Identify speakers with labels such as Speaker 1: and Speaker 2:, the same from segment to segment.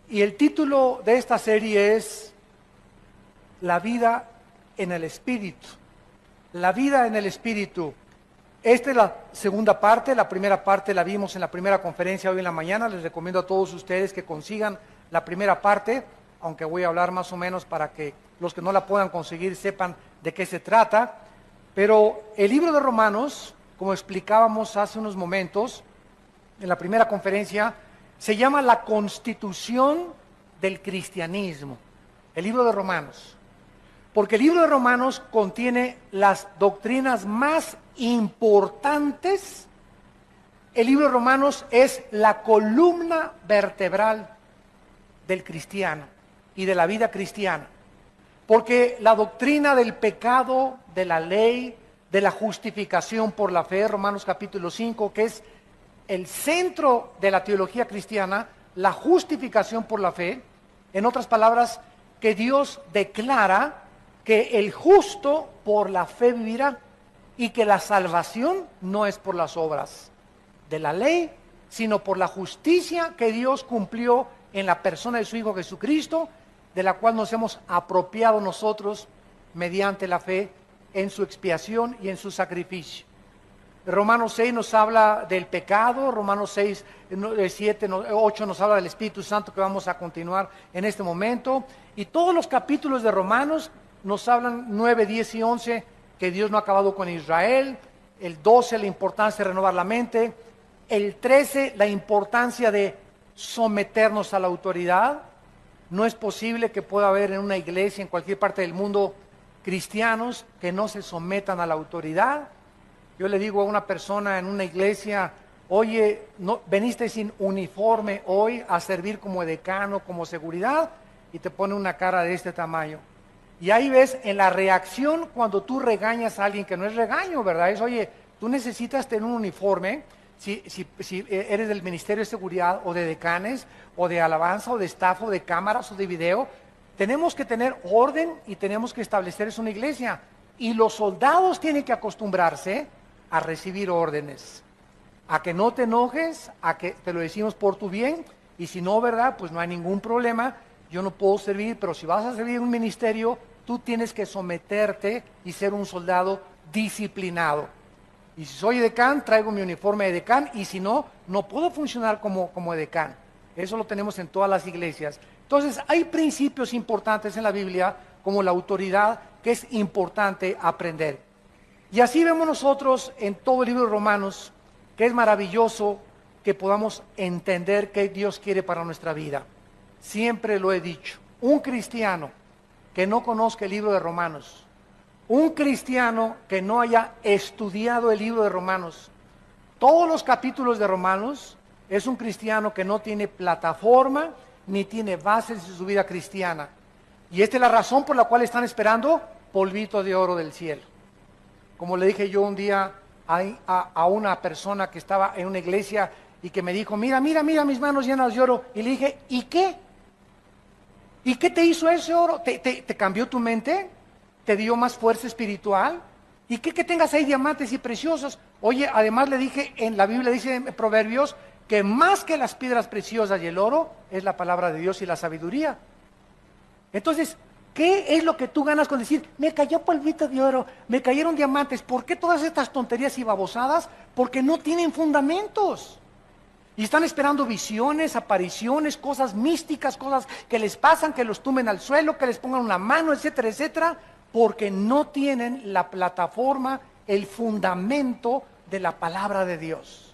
Speaker 1: Y el título de esta serie es La vida en el Espíritu. La vida en el Espíritu. Esta es la segunda parte. La primera parte la vimos en la primera conferencia hoy en la mañana. Les recomiendo a todos ustedes que consigan la primera parte, aunque voy a hablar más o menos para que los que no la puedan conseguir sepan de qué se trata. Pero el libro de Romanos, como explicábamos hace unos momentos en la primera conferencia, se llama la Constitución del Cristianismo, el libro de Romanos. Porque el libro de Romanos contiene las doctrinas más importantes. El libro de Romanos es la columna vertebral del cristiano y de la vida cristiana. Porque la doctrina del pecado, de la ley, de la justificación por la fe, Romanos capítulo 5, que es el centro de la teología cristiana, la justificación por la fe, en otras palabras, que Dios declara que el justo por la fe vivirá y que la salvación no es por las obras de la ley, sino por la justicia que Dios cumplió en la persona de su Hijo Jesucristo, de la cual nos hemos apropiado nosotros mediante la fe en su expiación y en su sacrificio. Romanos 6 nos habla del pecado, Romanos 6, 7, 8 nos habla del Espíritu Santo, que vamos a continuar en este momento, y todos los capítulos de Romanos nos hablan 9, 10 y 11, que Dios no ha acabado con Israel, el 12 la importancia de renovar la mente, el 13 la importancia de someternos a la autoridad. No es posible que pueda haber en una iglesia, en cualquier parte del mundo, cristianos que no se sometan a la autoridad. Yo le digo a una persona en una iglesia, oye, no, veniste sin uniforme hoy a servir como decano, como seguridad, y te pone una cara de este tamaño. Y ahí ves en la reacción cuando tú regañas a alguien, que no es regaño, ¿verdad? Es, oye, tú necesitas tener un uniforme, si eres del Ministerio de Seguridad o de decanes, o de alabanza, o de staff, o de cámaras, o de video, tenemos que tener orden y tenemos que establecer eso en una iglesia. Y los soldados tienen que acostumbrarse a recibir órdenes, a que no te enojes, a que te lo decimos por tu bien, y si no, ¿verdad? Pues no hay ningún problema, yo no puedo servir, pero si vas a servir en un ministerio, tú tienes que someterte y ser un soldado disciplinado. Y si soy decán, traigo mi uniforme de decán, y si no, no puedo funcionar como decán. Eso lo tenemos en todas las iglesias. Entonces, hay principios importantes en la Biblia, como la autoridad, que es importante aprender. Y así vemos nosotros en todo el libro de Romanos, que es maravilloso que podamos entender qué Dios quiere para nuestra vida. Siempre lo he dicho, un cristiano que no conozca el libro de Romanos, un cristiano que no haya estudiado el libro de Romanos, todos los capítulos de Romanos, es un cristiano que no tiene plataforma ni tiene bases en su vida cristiana. Y esta es la razón por la cual están esperando polvito de oro del cielo. Como le dije yo un día a una persona que estaba en una iglesia y que me dijo, mira mis manos llenas de oro. Y le dije, ¿y qué? ¿Y qué te hizo ese oro? ¿Te cambió tu mente? ¿Te dio más fuerza espiritual? ¿Y qué que tengas ahí diamantes y preciosos? Oye, además le dije, en la Biblia dice en Proverbios, que más que las piedras preciosas y el oro, es la palabra de Dios y la sabiduría. Entonces, ¿qué es lo que tú ganas con decir, me cayó polvito de oro, me cayeron diamantes? ¿Por qué todas estas tonterías y babosadas? Porque no tienen fundamentos. Y están esperando visiones, apariciones, cosas místicas, cosas que les pasan, que los tumben al suelo, que les pongan una mano, etcétera, etcétera, porque no tienen la plataforma, el fundamento de la palabra de Dios.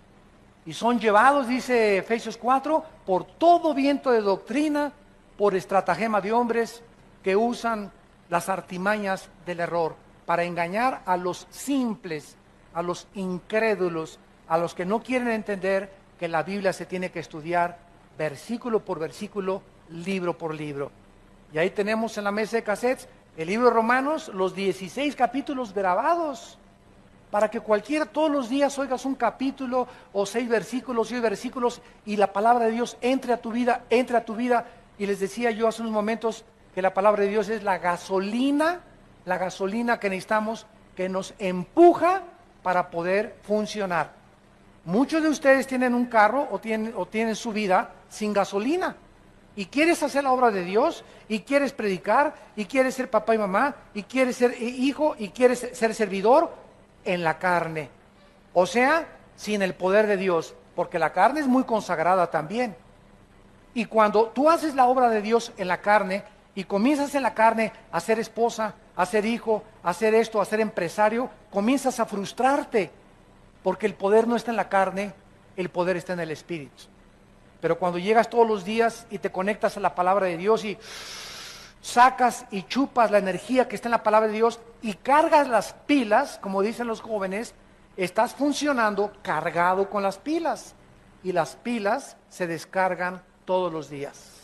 Speaker 1: Y son llevados, dice Efesios 4, por todo viento de doctrina, por estratagema de hombres que usan las artimañas del error para engañar a los simples, a los incrédulos, a los que no quieren entender que la Biblia se tiene que estudiar versículo por versículo, libro por libro. Y ahí tenemos en la mesa de cassettes el libro de Romanos, los 16 capítulos grabados, para que cualquiera todos los días oigas un capítulo o 6 versículos, 10 versículos, y la palabra de Dios entre a tu vida, Y les decía yo hace unos momentos que la palabra de Dios es la gasolina que necesitamos, que nos empuja para poder funcionar. Muchos de ustedes tienen un carro o tienen su vida sin gasolina. y quieres hacer la obra de Dios, y quieres predicar, y quieres ser papá y mamá, y quieres ser hijo, y quieres ser servidor en la carne. O sea, sin el poder de Dios, porque la carne es muy consagrada también. Y cuando tú haces la obra de Dios en la carne, y comienzas en la carne a ser esposa, a ser hijo, a ser esto, a ser empresario, comienzas a frustrarte, porque el poder no está en la carne, el poder está en el Espíritu. Pero cuando llegas todos los días y te conectas a la palabra de Dios y sacas y chupas la energía que está en la palabra de Dios y cargas las pilas, como dicen los jóvenes, estás funcionando cargado con las pilas. Y las pilas se descargan todos los días.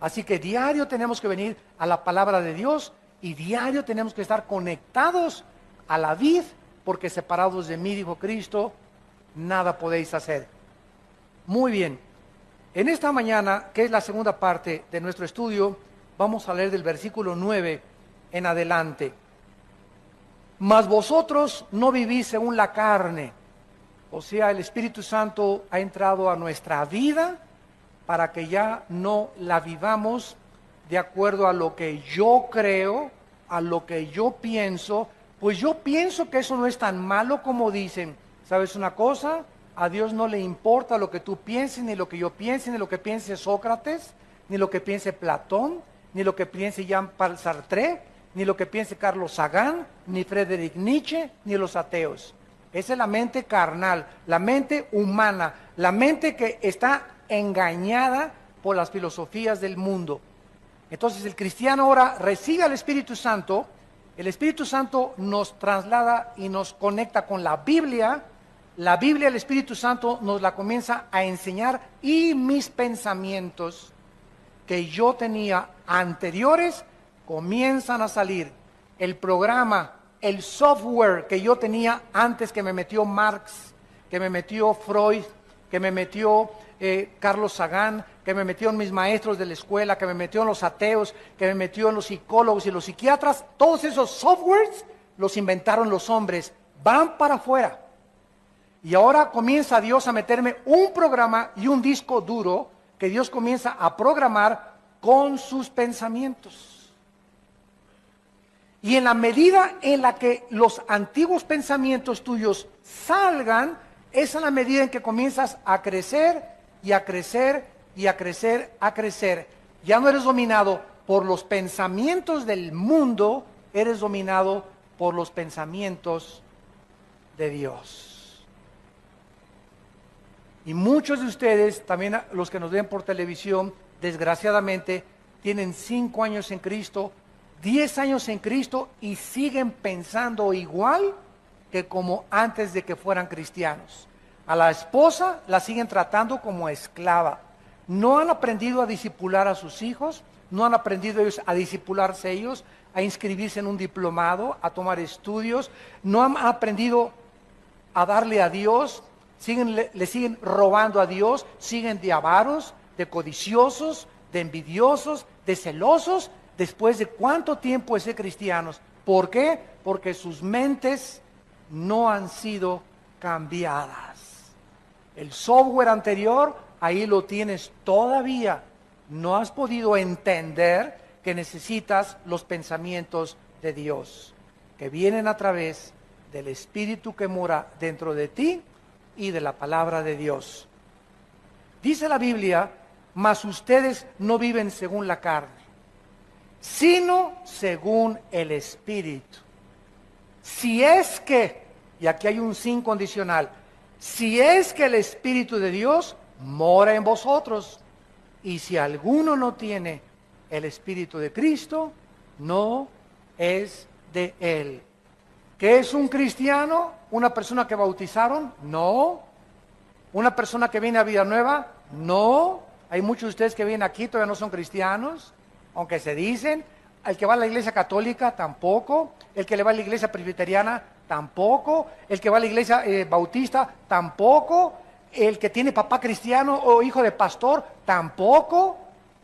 Speaker 1: Así que diario tenemos que venir a la palabra de Dios y diario tenemos que estar conectados a la vid, porque separados de mí, dijo Cristo, nada podéis hacer. Muy bien. En esta mañana, que es la segunda parte de nuestro estudio, vamos a leer del versículo 9 en adelante. Mas vosotros no vivís según la carne, o sea, el Espíritu Santo ha entrado a nuestra vida para que ya no la vivamos de acuerdo a lo que yo creo, a lo que yo pienso. Pues yo pienso que eso no es tan malo como dicen. ¿Sabes una cosa? A Dios no le importa lo que tú pienses, ni lo que yo piense, ni lo que piense Sócrates, ni lo que piense Platón, ni lo que piense Jean-Paul Sartre, ni lo que piense Carlos Sagan, ni Friedrich Nietzsche, ni los ateos. Esa es la mente carnal, la mente humana, la mente que está engañada por las filosofías del mundo. Entonces el cristiano ahora recibe al Espíritu Santo, el Espíritu Santo nos traslada y nos conecta con la Biblia, el Espíritu Santo nos la comienza a enseñar y mis pensamientos que yo tenía anteriores comienzan a salir. El programa, el software que yo tenía antes que me metió Marx, que me metió Freud, que me metió Carlos Sagan, que me metió en mis maestros de la escuela, que me metió en los ateos, que me metió en los psicólogos y los psiquiatras, todos esos softwares los inventaron los hombres, van para afuera. Y ahora comienza Dios a meterme un programa y un disco duro que Dios comienza a programar con sus pensamientos. Y en la medida en la que los antiguos pensamientos tuyos salgan, esa es la medida en que comienzas a crecer y a crecer y a crecer, a crecer. Ya no eres dominado por los pensamientos del mundo, eres dominado por los pensamientos de Dios. Y muchos de ustedes, también los que nos ven por televisión, desgraciadamente, tienen 5 años en Cristo, 10 años en Cristo y siguen pensando igual que como antes de que fueran cristianos. A la esposa la siguen tratando como esclava. No han aprendido a discipular a sus hijos, no han aprendido ellos a discipularse ellos, a inscribirse en un diplomado, a tomar estudios, no han aprendido a darle a Dios, le siguen robando a Dios, siguen de avaros, de codiciosos, de envidiosos, de celosos, después de cuánto tiempo de ser cristianos. ¿Por qué? Porque sus mentes no han sido cambiadas. El software anterior, ahí lo tienes todavía. No has podido entender que necesitas los pensamientos de Dios, que vienen a través del Espíritu que mora dentro de ti y de la palabra de Dios. Dice la Biblia, mas ustedes no viven según la carne, sino según el Espíritu. Si es que, y aquí hay un sin condicional, si es que el Espíritu de Dios mora en vosotros, y si alguno no tiene el Espíritu de Cristo, no es de Él. ¿Qué es un cristiano? ¿Una persona que bautizaron? No. ¿Una persona que viene a Vida Nueva? No. Hay muchos de ustedes que vienen aquí, todavía no son cristianos, aunque se dicen. El que va a la iglesia católica, tampoco. El que le va a la iglesia presbiteriana, tampoco. El que va a la iglesia bautista, tampoco. El que tiene papá cristiano o hijo de pastor, tampoco.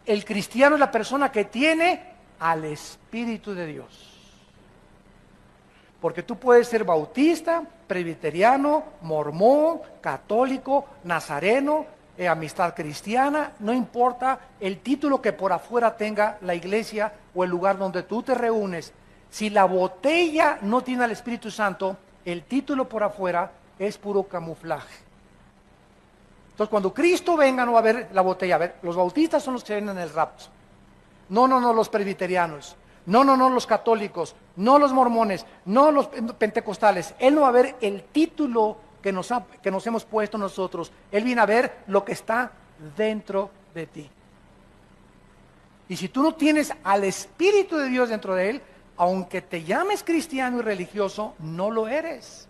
Speaker 1: El cristiano es la persona que tiene al Espíritu de Dios. Porque tú puedes ser bautista, presbiteriano, mormón, católico, nazareno, amistad cristiana, no importa el título que por afuera tenga la iglesia o el lugar donde tú te reúnes. Si la botella no tiene al Espíritu Santo, el título por afuera es puro camuflaje. Entonces, cuando Cristo venga, no va a haber la botella. A ver, los bautistas son los que ven en el rapto. No, los presbiterianos. No, los católicos. No los mormones. No los pentecostales. Él no va a ver el título que nos hemos puesto nosotros. Él viene a ver lo que está dentro de ti. Y si tú no tienes al Espíritu de Dios dentro de él, aunque te llames cristiano y religioso, no lo eres.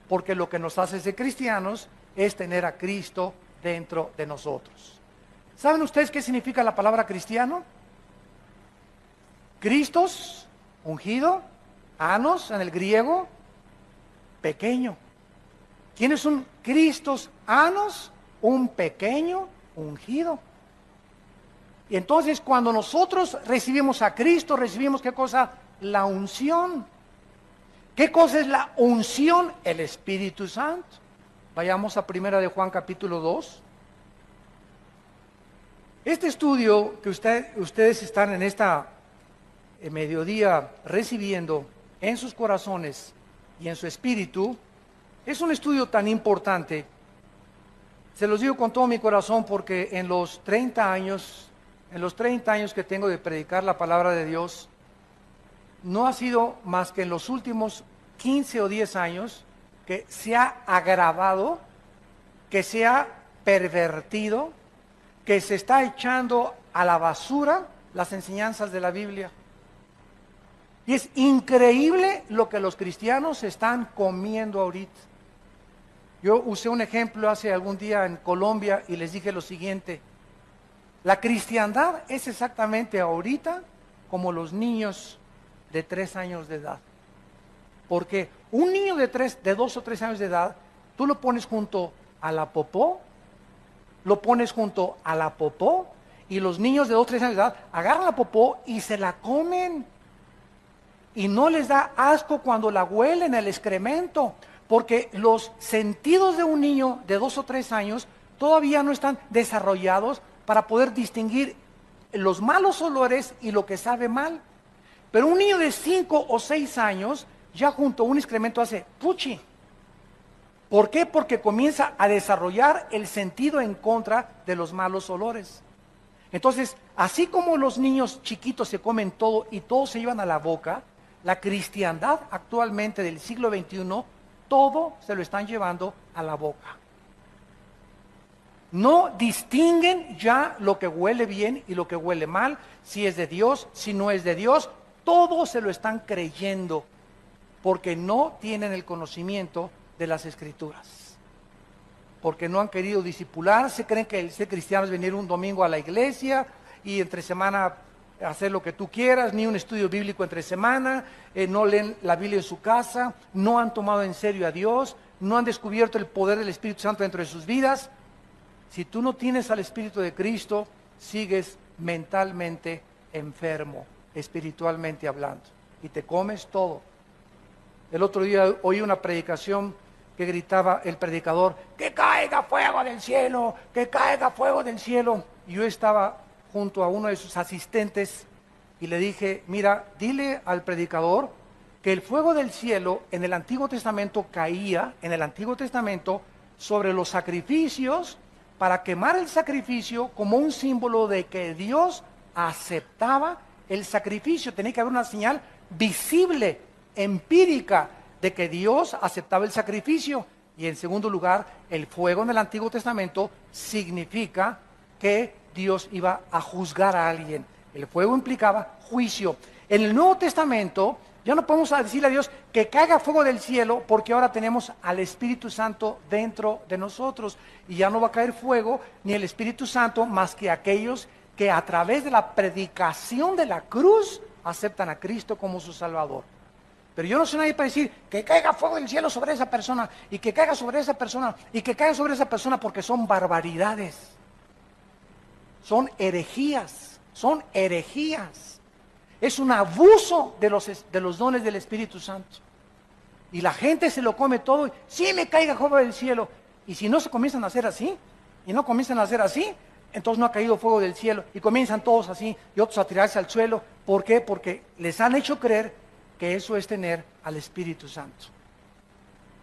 Speaker 1: Porque lo que nos hace de cristianos es tener a Cristo dentro de nosotros. ¿Saben ustedes qué significa la palabra cristiano? Cristos, ungido, anos en el griego, pequeño. ¿Quién es un Cristos anos? Un pequeño ungido. Y entonces cuando nosotros recibimos a Cristo, recibimos ¿qué cosa? La unción. ¿Qué cosa es la unción? El Espíritu Santo. Vayamos a 1 de Juan capítulo 2. Este estudio que ustedes están en esta mediodía recibiendo en sus corazones y en su espíritu, es un estudio tan importante. Se los digo con todo mi corazón porque en los 30 años que tengo de predicar la palabra de Dios, no ha sido más que en los últimos 15 o 10 años que se ha agravado, que se ha pervertido, que se está echando a la basura las enseñanzas de la Biblia. Y es increíble lo que los cristianos están comiendo ahorita. Yo usé un ejemplo hace algún día en Colombia y les dije lo siguiente: la cristiandad es exactamente ahorita como los niños de 3 años de edad. Porque un niño de 2 o 3 años de edad, tú lo pones junto a la popó, y los niños de 2 o 3 años de edad agarran la popó y se la comen. Y no les da asco cuando la huelen, el excremento, porque los sentidos de un niño de 2 o 3 años todavía no están desarrollados para poder distinguir los malos olores y lo que sabe mal. Pero un niño de 5 o 6 años ya junto a un excremento hace puchi. ¿Por qué? Porque comienza a desarrollar el sentido en contra de los malos olores. Entonces, así como los niños chiquitos se comen todo y todo se llevan a la boca, la cristiandad actualmente del siglo XXI, todo se lo están llevando a la boca. No distinguen ya lo que huele bien y lo que huele mal, si es de Dios, si no es de Dios, todo se lo están creyendo, porque no tienen el conocimiento de las Escrituras, porque no han querido discipularse, creen que el ser cristiano es venir un domingo a la iglesia y entre semana hacer lo que tú quieras, ni un estudio bíblico entre semana, no leen la Biblia en su casa, no han tomado en serio a Dios, no han descubierto el poder del Espíritu Santo dentro de sus vidas. Si tú no tienes al Espíritu de Cristo, sigues mentalmente enfermo, espiritualmente hablando, y te comes todo. El otro día oí una predicación que gritaba el predicador: ¡que caiga fuego del cielo! ¡Que caiga fuego del cielo! Y yo estaba junto a uno de sus asistentes y le dije: mira, dile al predicador que el fuego del cielo en el Antiguo Testamento caía, en el Antiguo Testamento, sobre los sacrificios, para quemar el sacrificio como un símbolo de que Dios aceptaba el sacrificio. Tenía que haber una señal visible, empírica, de que Dios aceptaba el sacrificio. Y en segundo lugar, el fuego en el Antiguo Testamento significa que Dios iba a juzgar a alguien. El fuego implicaba juicio. En el Nuevo Testamento ya no podemos decirle a Dios que caiga fuego del cielo, porque ahora tenemos al Espíritu Santo dentro de nosotros, y ya no va a caer fuego ni el Espíritu Santo más que aquellos que a través de la predicación de la cruz aceptan a Cristo como su Salvador. Pero yo no soy nadie para decir que caiga fuego del cielo sobre esa persona, y que caiga sobre esa persona, y que caiga sobre esa persona, porque son barbaridades. Son herejías, son herejías. Es un abuso de los dones del Espíritu Santo. Y la gente se lo come todo, y sí me caiga fuego del cielo. Y si no se comienzan a hacer así, y no comienzan a hacer así, entonces no ha caído fuego del cielo, y comienzan todos así, y otros a tirarse al suelo. ¿Por qué? Porque les han hecho creer que eso es tener al Espíritu Santo.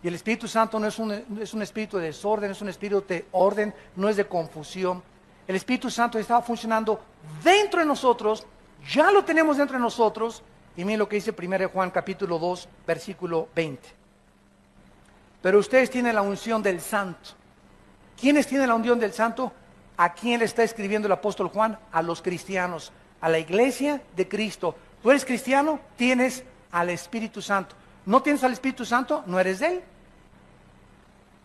Speaker 1: Y el Espíritu Santo no es un espíritu de desorden, es un espíritu de orden, no es de confusión. El Espíritu Santo estaba funcionando dentro de nosotros, ya lo tenemos dentro de nosotros, y miren lo que dice 1 Juan capítulo 2, versículo 20. Pero ustedes tienen la unción del Santo. ¿Quiénes tienen la unción del Santo? ¿A quién le está escribiendo el apóstol Juan? A los cristianos, a la iglesia de Cristo. ¿Tú eres cristiano? Tienes al Espíritu Santo. ¿No tienes al Espíritu Santo? No eres de él.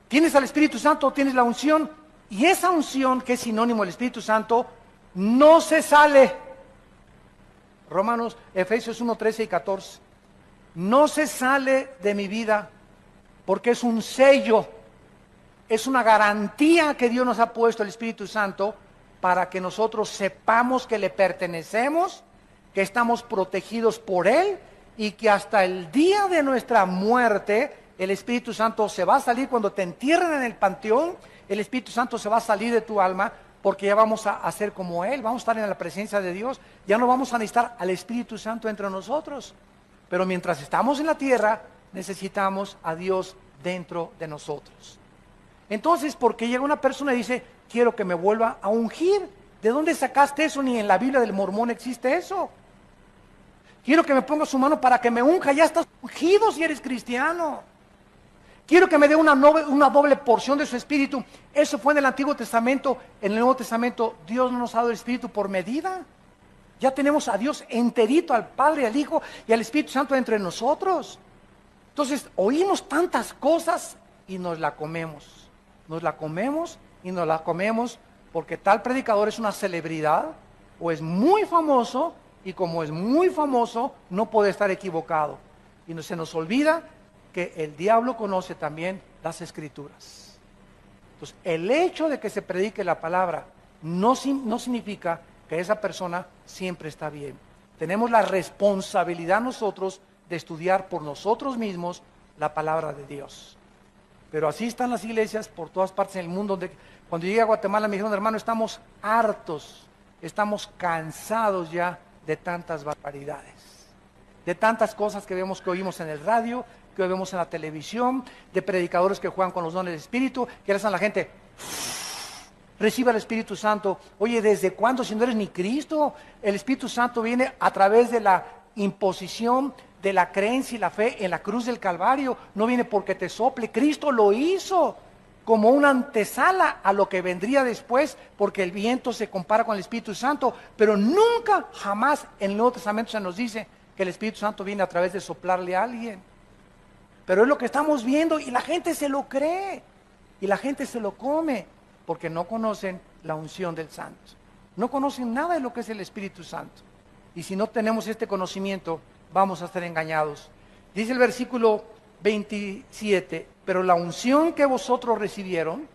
Speaker 1: ¿Tienes al Espíritu Santo? Tienes la unción. Y esa unción, que es sinónimo del Espíritu Santo, no se sale. Efesios 1, 13 y 14. No se sale de mi vida porque es un sello, es una garantía que Dios nos ha puesto el Espíritu Santo para que nosotros sepamos que le pertenecemos, que estamos protegidos por Él y que hasta el día de nuestra muerte el Espíritu Santo se va a salir cuando te entierren en el panteón. El Espíritu Santo se va a salir de tu alma porque ya vamos a ser como Él, vamos a estar en la presencia de Dios, ya no vamos a necesitar al Espíritu Santo entre nosotros. Pero mientras estamos en la tierra, necesitamos a Dios dentro de nosotros. Entonces, porque llega una persona y dice, quiero que me vuelva a ungir. ¿De dónde sacaste eso? Ni en la Biblia del Mormón existe eso. Quiero que me ponga su mano para que me unja, ya estás ungido si eres cristiano. Quiero que me dé una doble porción de su Espíritu. Eso fue en el Antiguo Testamento. En el Nuevo Testamento, Dios no nos ha dado el Espíritu por medida. Ya tenemos a Dios enterito, al Padre, al Hijo y al Espíritu Santo entre nosotros. Entonces, oímos tantas cosas y nos la comemos. Nos la comemos y nos la comemos porque tal predicador es una celebridad o es muy famoso, y como es muy famoso, no puede estar equivocado. Y se nos olvida que el diablo conoce también las Escrituras. Entonces, el hecho de que se predique la palabra no significa que esa persona siempre está bien. Tenemos la responsabilidad nosotros de estudiar por nosotros mismos la palabra de Dios. Pero así están las iglesias por todas partes en el mundo. Cuando llegué a Guatemala me dijeron, hermano, estamos hartos, estamos cansados ya de tantas barbaridades, de tantas cosas que vemos, que oímos en el radio, que vemos en la televisión, de predicadores que juegan con los dones del Espíritu, que le hacen a la gente, reciba el Espíritu Santo. Oye, ¿desde cuándo? Si no eres ni Cristo. El Espíritu Santo viene a través de la imposición de la creencia y la fe en la cruz del Calvario. No viene porque te sople. Cristo lo hizo como una antesala a lo que vendría después, porque el viento se compara con el Espíritu Santo, pero nunca, jamás en el Nuevo Testamento se nos dice que el Espíritu Santo viene a través de soplarle a alguien. Pero es lo que estamos viendo y la gente se lo cree y la gente se lo come porque no conocen la unción del Santo. No conocen nada de lo que es el Espíritu Santo. Y si no tenemos este conocimiento, vamos a estar engañados. Dice el versículo 27, pero la unción que vosotros recibieron,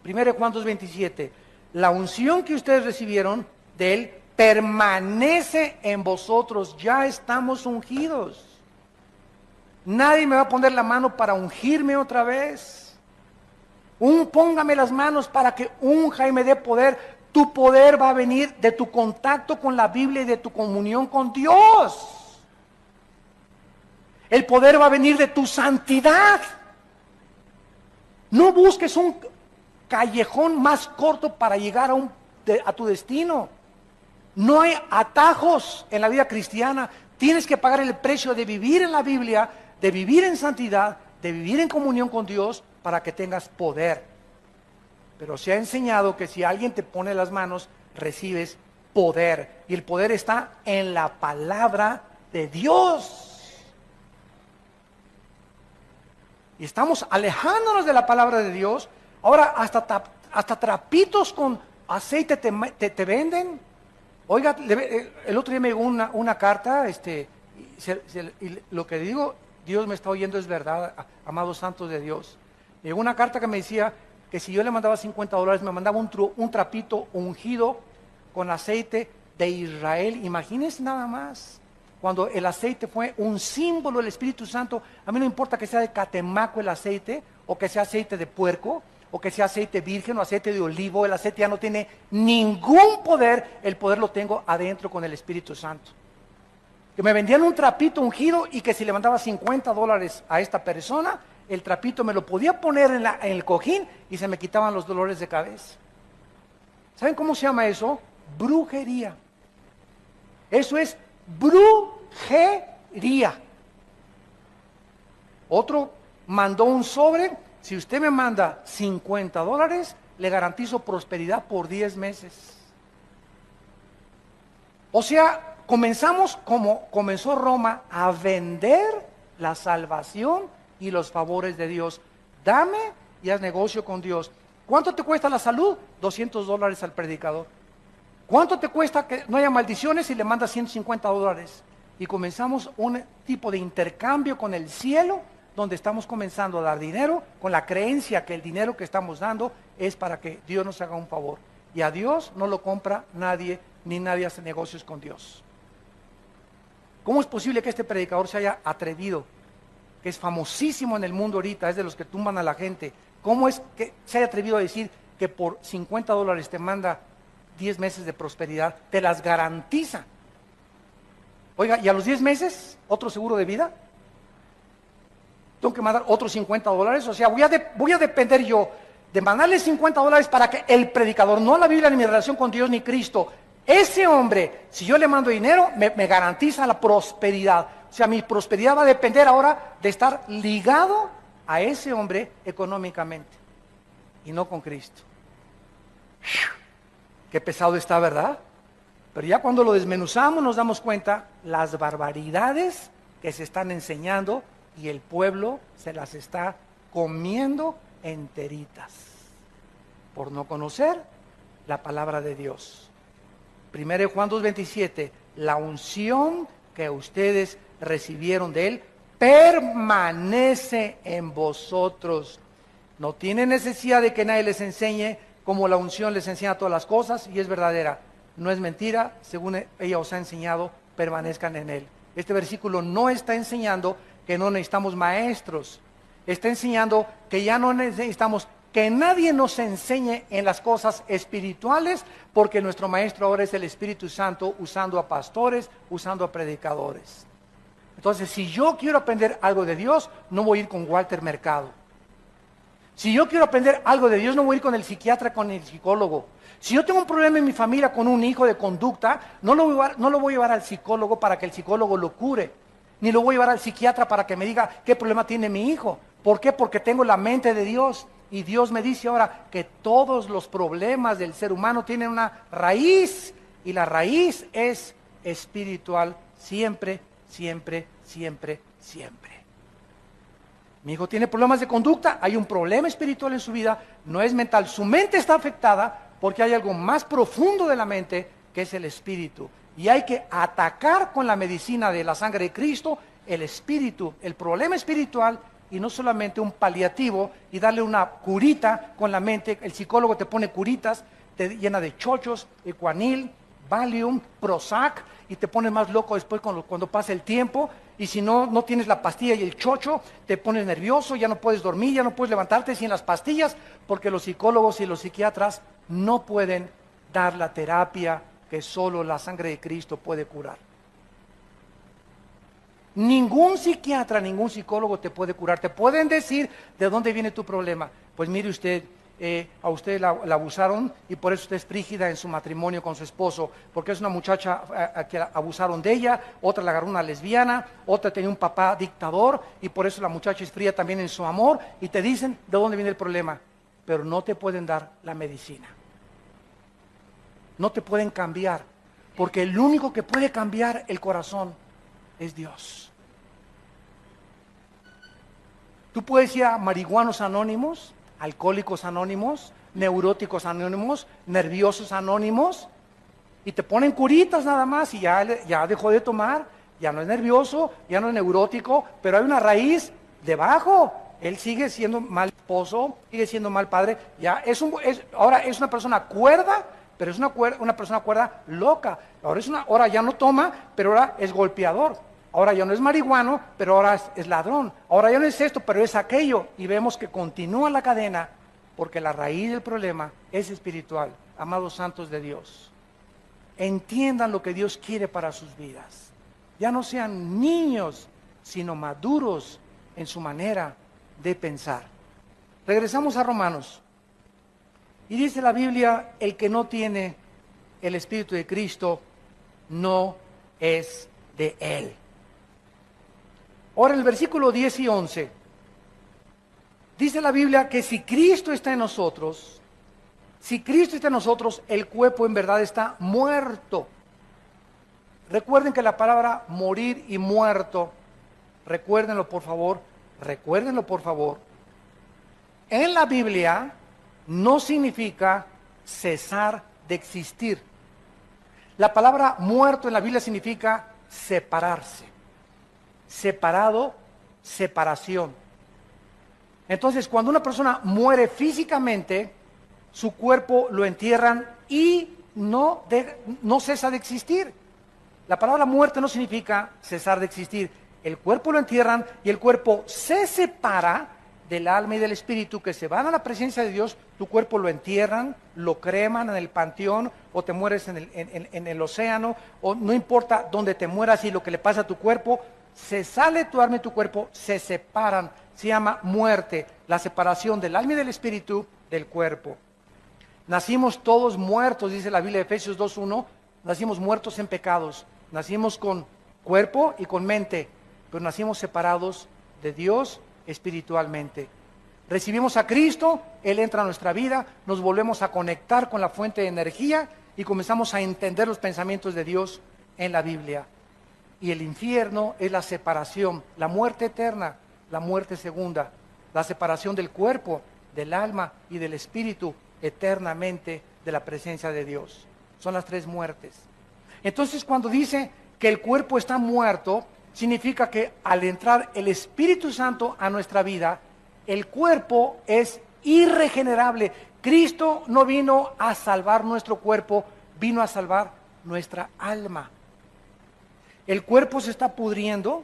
Speaker 1: 1 Juan 2:27, la unción que ustedes recibieron de Él permanece en vosotros, ya estamos ungidos. Nadie me va a poner la mano para ungirme otra vez. Póngame las manos para que unja y me dé poder. Tu poder va a venir de tu contacto con la Biblia y de tu comunión con Dios. El poder va a venir de tu santidad. No busques un callejón más corto para llegar a tu destino. No hay atajos en la vida cristiana. Tienes que pagar el precio de vivir en la Biblia, de vivir en santidad, de vivir en comunión con Dios para que tengas poder. Pero se ha enseñado que si alguien te pone las manos, recibes poder. Y el poder está en la palabra de Dios. Y estamos alejándonos de la palabra de Dios. Ahora hasta trapitos con aceite te venden. Oiga, el otro día me llegó una carta, y lo que digo, Dios me está oyendo, es verdad, amados santos de Dios. Me llegó una carta que me decía que si yo le mandaba $50, me mandaba un trapito ungido con aceite de Israel. Imagínense nada más. Cuando el aceite fue un símbolo del Espíritu Santo, a mí no importa que sea de Catemaco el aceite o que sea aceite de puerco, o que sea aceite virgen o aceite de olivo. El aceite ya no tiene ningún poder, el poder lo tengo adentro con el Espíritu Santo. Que me vendían un trapito ungido y que si le mandaba $50 a esta persona, el trapito me lo podía poner en el cojín y se me quitaban los dolores de cabeza. ¿Saben cómo se llama eso? Brujería. Eso es brujería. Otro mandó un sobre: si usted me manda $50, le garantizo prosperidad por 10 meses. O sea, comenzamos como comenzó Roma, a vender la salvación y los favores de Dios. Dame y haz negocio con Dios. ¿Cuánto te cuesta la salud? $200 al predicador. ¿Cuánto te cuesta que no haya maldiciones si le mandas $150? Y comenzamos un tipo de intercambio con el cielo, donde estamos comenzando a dar dinero con la creencia que el dinero que estamos dando es para que Dios nos haga un favor. Y a Dios no lo compra nadie, ni nadie hace negocios con Dios. ¿Cómo es posible que este predicador se haya atrevido, que es famosísimo en el mundo ahorita, es de los que tumban a la gente? ¿Cómo es que se haya atrevido a decir que por $50 te manda 10 meses de prosperidad? Te las garantiza. Oiga, ¿y a los 10 meses otro seguro de vida? Tengo que mandar otros $50. O sea, voy a depender yo de mandarle $50 para que el predicador, no la Biblia, ni mi relación con Dios, ni Cristo, ese hombre, si yo le mando dinero, me garantiza la prosperidad. O sea, mi prosperidad va a depender ahora de estar ligado a ese hombre económicamente y no con Cristo. Qué pesado está, ¿verdad? Pero ya cuando lo desmenuzamos nos damos cuenta las barbaridades que se están enseñando y el pueblo se las está comiendo enteritas por no conocer la palabra de Dios. 1 Juan 2:27, la unción que ustedes recibieron de Él permanece en vosotros. No tienen necesidad de que nadie les enseñe, como la unción les enseña todas las cosas y es verdadera. No es mentira, según ella os ha enseñado, permanezcan en Él. Este versículo no está enseñando que no necesitamos maestros. Está enseñando que ya no necesitamos que nadie nos enseñe en las cosas espirituales, porque nuestro maestro ahora es el Espíritu Santo, usando a pastores, usando a predicadores. Entonces, si yo quiero aprender algo de Dios, no voy a ir con Walter Mercado. Si yo quiero aprender algo de Dios, no voy a ir con el psiquiatra, con el psicólogo. Si yo tengo un problema en mi familia con un hijo de conducta, no lo voy a llevar al psicólogo para que el psicólogo lo cure, ni lo voy a llevar al psiquiatra para que me diga qué problema tiene mi hijo. ¿Por qué? Porque tengo la mente de Dios. Y Dios me dice ahora que todos los problemas del ser humano tienen una raíz, y la raíz es espiritual, siempre, siempre, siempre, siempre. Mi hijo tiene problemas de conducta, hay un problema espiritual en su vida, no es mental, su mente está afectada porque hay algo más profundo de la mente que es el espíritu. Y hay que atacar con la medicina de la sangre de Cristo el espíritu, el problema espiritual, y no solamente un paliativo y darle una curita con la mente. El psicólogo te pone curitas, te llena de chochos, Equanil, Valium, Prozac, y te pones más loco después cuando pasa el tiempo. Y si no tienes la pastilla y el chocho, te pones nervioso, ya no puedes dormir, ya no puedes levantarte sin las pastillas, porque los psicólogos y los psiquiatras no pueden dar la terapia que solo la sangre de Cristo puede curar. Ningún psiquiatra, ningún psicólogo te puede curar. Te pueden decir de dónde viene tu problema. Pues mire usted, a usted la abusaron y por eso usted es frígida en su matrimonio con su esposo, porque es una muchacha a que abusaron de ella, otra la agarró una lesbiana, otra tenía un papá dictador y por eso la muchacha es fría también en su amor, y te dicen de dónde viene el problema, pero no te pueden dar la medicina. No te pueden cambiar, porque el único que puede cambiar el corazón es Dios. Tú puedes ir a marihuanos anónimos, alcohólicos anónimos, neuróticos anónimos, nerviosos anónimos, y te ponen curitas nada más y ya dejó de tomar, ya no es nervioso, ya no es neurótico, pero hay una raíz debajo. Él sigue siendo mal esposo, sigue siendo mal padre, ahora es una persona cuerda, pero es una persona cuerda loca. Ahora ya no toma, pero ahora es golpeador. Ahora ya no es marihuano, pero ahora es ladrón. Ahora ya no es esto, pero es aquello. Y vemos que continúa la cadena porque la raíz del problema es espiritual, amados santos de Dios. Entiendan lo que Dios quiere para sus vidas. Ya no sean niños, sino maduros en su manera de pensar. Regresamos a Romanos. Y dice la Biblia, el que no tiene el Espíritu de Cristo no es de Él. Ahora en el versículo 10 y 11, dice la Biblia que si Cristo está en nosotros, el cuerpo en verdad está muerto. Recuerden que la palabra morir y muerto, recuérdenlo por favor, en la Biblia no significa cesar de existir. La palabra muerto en la Biblia significa separarse, separado, separación. Entonces, cuando una persona muere físicamente, su cuerpo lo entierran y no cesa de existir. La palabra muerte no significa cesar de existir. El cuerpo lo entierran y el cuerpo se separa del alma y del espíritu, que se van a la presencia de Dios. Tu cuerpo lo entierran, lo creman en el panteón, o te mueres en el océano, o no importa dónde te mueras y lo que le pasa a tu cuerpo, se sale tu alma y tu cuerpo, se separan. Se llama muerte, la separación del alma y del espíritu del cuerpo. Nacimos todos muertos, dice la Biblia de Efesios 2:1, nacimos muertos en pecados, nacimos con cuerpo y con mente, pero nacimos separados de Dios espiritualmente. Recibimos a Cristo, Él entra a nuestra vida, nos volvemos a conectar con la fuente de energía y comenzamos a entender los pensamientos de Dios en la Biblia. Y el infierno es la separación, la muerte eterna, la muerte segunda, la separación del cuerpo, del alma y del espíritu eternamente de la presencia de Dios. Son las tres muertes. Entonces, cuando dice que el cuerpo está muerto, significa que al entrar el Espíritu Santo a nuestra vida, el cuerpo es irregenerable. Cristo no vino a salvar nuestro cuerpo, vino a salvar nuestra alma. El cuerpo se está pudriendo,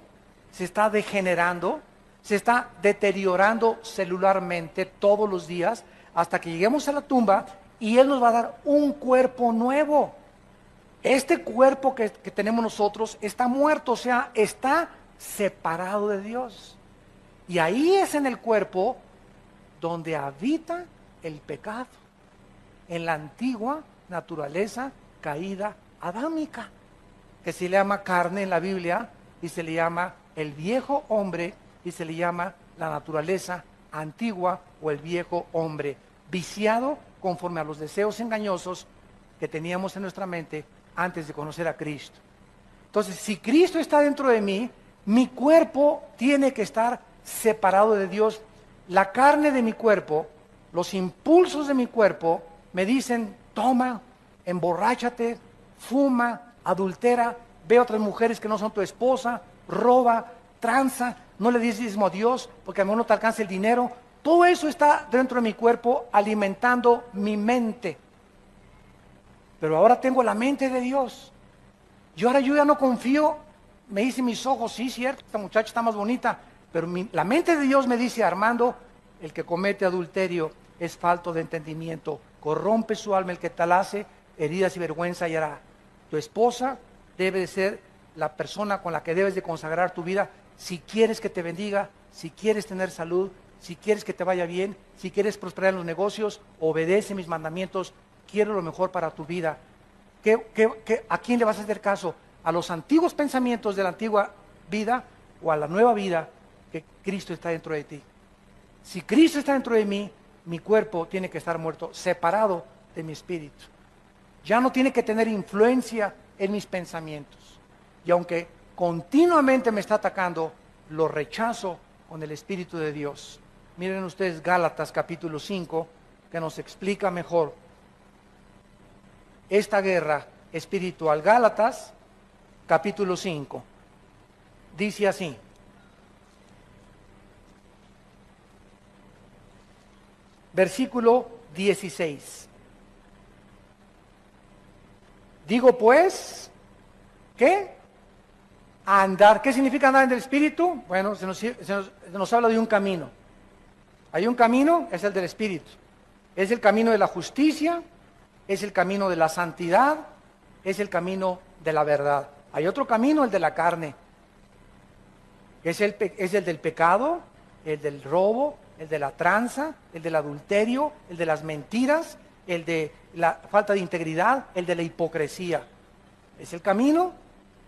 Speaker 1: se está degenerando, se está deteriorando celularmente todos los días hasta que lleguemos a la tumba y Él nos va a dar un cuerpo nuevo. Este cuerpo que tenemos nosotros está muerto, o sea, está separado de Dios. Y ahí es en el cuerpo donde habita el pecado, en la antigua naturaleza caída adámica, que se le llama carne en la Biblia y se le llama el viejo hombre y se le llama la naturaleza antigua o el viejo hombre, viciado conforme a los deseos engañosos que teníamos en nuestra mente antes de conocer a Cristo. Entonces, si Cristo está dentro de mí, mi cuerpo tiene que estar separado de Dios. La carne de mi cuerpo, los impulsos de mi cuerpo me dicen, toma, emborráchate, fuma, adultera, ve a otras mujeres que no son tu esposa, roba, tranza, no le des diezmo a Dios porque a lo mejor no te alcanza el dinero. Todo eso está dentro de mi cuerpo alimentando mi mente. Pero ahora tengo la mente de Dios. Yo ya no confío, me dicen mis ojos, sí, cierto, esta muchacha está más bonita, pero la mente de Dios me dice, Armando, el que comete adulterio es falto de entendimiento, corrompe su alma el que tal hace, heridas y vergüenza hallará. Tu esposa debe de ser la persona con la que debes de consagrar tu vida, si quieres que te bendiga, si quieres tener salud, si quieres que te vaya bien, si quieres prosperar en los negocios, obedece mis mandamientos, quiero lo mejor para tu vida. ¿A quién le vas a hacer caso? ¿A los antiguos pensamientos de la antigua vida o a la nueva vida que Cristo está dentro de ti? Si Cristo está dentro de mí, mi cuerpo tiene que estar muerto, separado de mi espíritu. Ya no tiene que tener influencia en mis pensamientos. Y aunque continuamente me está atacando, lo rechazo con el Espíritu de Dios. Miren ustedes Gálatas capítulo 5, que nos explica mejor esta guerra espiritual. Gálatas capítulo 5 dice así: versículo 16. Digo pues, ¿qué? Andar. ¿Qué significa andar en el Espíritu? Bueno, se nos habla de un camino. Hay un camino, es el del Espíritu. Es el camino de la justicia, es el camino de la santidad, es el camino de la verdad. Hay otro camino, el de la carne. Es el del pecado, el del robo, el de la tranza, el del adulterio, el de las mentiras, el de la falta de integridad, el de la hipocresía. Es el camino